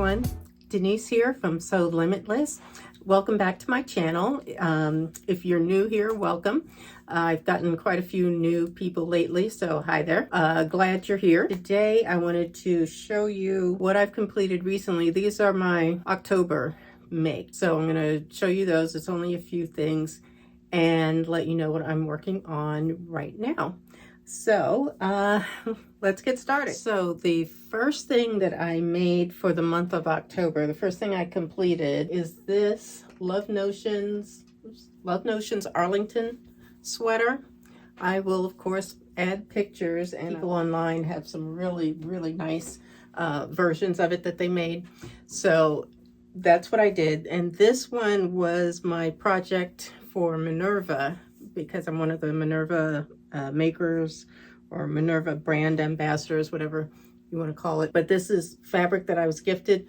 everyone, Denise here from Sewlimitless. Welcome back to my channel. If you're new here, welcome. I've gotten quite a few new people lately, so hi there. Glad you're here. Today I wanted to show you what I've completed recently. These are my October makes, so I'm going to show you those. It's only a few things and let you know what I'm working on right now. So let's get started. So the first thing that I made for the month of October, the first thing I completed is this Love Notions Arlington sweater. I will of course add pictures, and people online have some really nice versions of it that they made. So that's what I did, and this one was my project for Minerva, because I'm one of the Minerva makers or Minerva brand ambassadors, whatever you want to call it. But this is fabric that I was gifted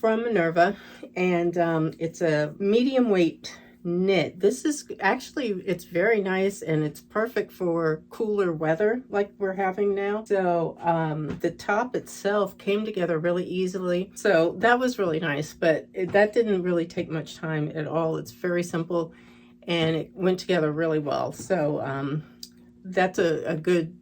from Minerva, and it's a medium weight knit. This is actually, it's very nice, and it's perfect for cooler weather like we're having now. So the top itself came together really easily, so that was really nice, but that didn't really take much time at all. It's very simple and it went together really well. So that's a good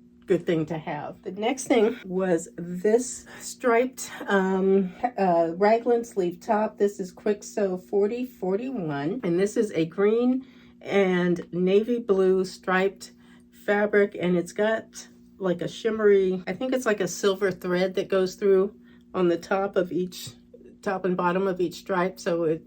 thing to have. The next thing was this striped raglan sleeve top. This is Kwik Sew 4041, and this is a green and navy blue striped fabric, and it's got like a shimmery, I think it's like a silver thread that goes through on the top and bottom of each stripe. So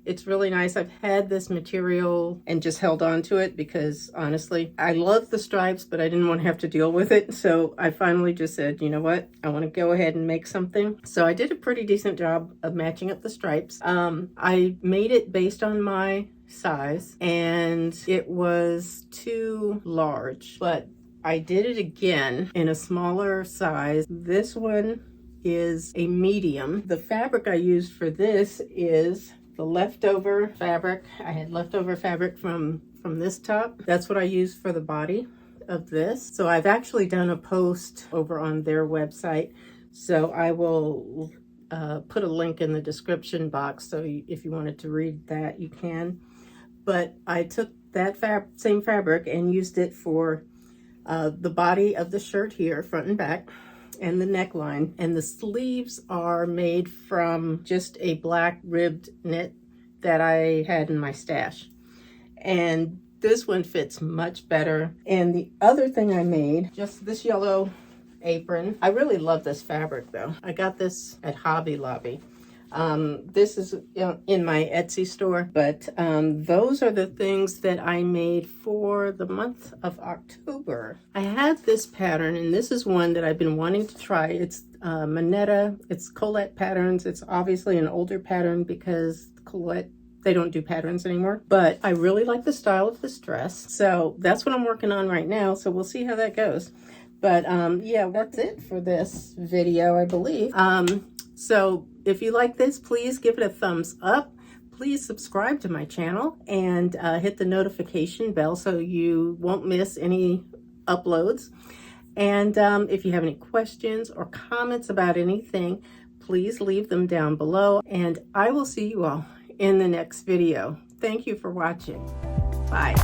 it's really nice. I've had this material and just held on to it because honestly, I love the stripes, but I didn't want to have to deal with it. So I finally just said, you know what? I want to go ahead and make something. So I did a pretty decent job of matching up the stripes. I made it based on my size, and it was too large, but I did it again in a smaller size. This one is a medium. The fabric I used for this is the leftover fabric. I had leftover fabric from this top. That's what I used for the body of this. So I've actually done a post over on their website, so I will put a link in the description box, so if you wanted to read that, you can. But I took that same fabric and used it for the body of the shirt here, front and back, and the neckline, and the sleeves are made from just a black ribbed knit that I had in my stash, and this one fits much better. And the other thing I made, just this yellow apron. I really love this fabric though. I got this at Hobby Lobby. This is in my Etsy store, but those are the things that I made for the month of October. I have this pattern, and this is one that I've been wanting to try. It's Minerva, it's Colette patterns. It's obviously an older pattern because Colette, they don't do patterns anymore, but I really like the style of this dress. So that's what I'm working on right now. So we'll see how that goes. But yeah, that's it for this video, I believe. So if you like this, please give it a thumbs up. Please subscribe to my channel and hit the notification bell so you won't miss any uploads. And if you have any questions or comments about anything, please leave them down below, and I will see you all in the next video. Thank you for watching. Bye.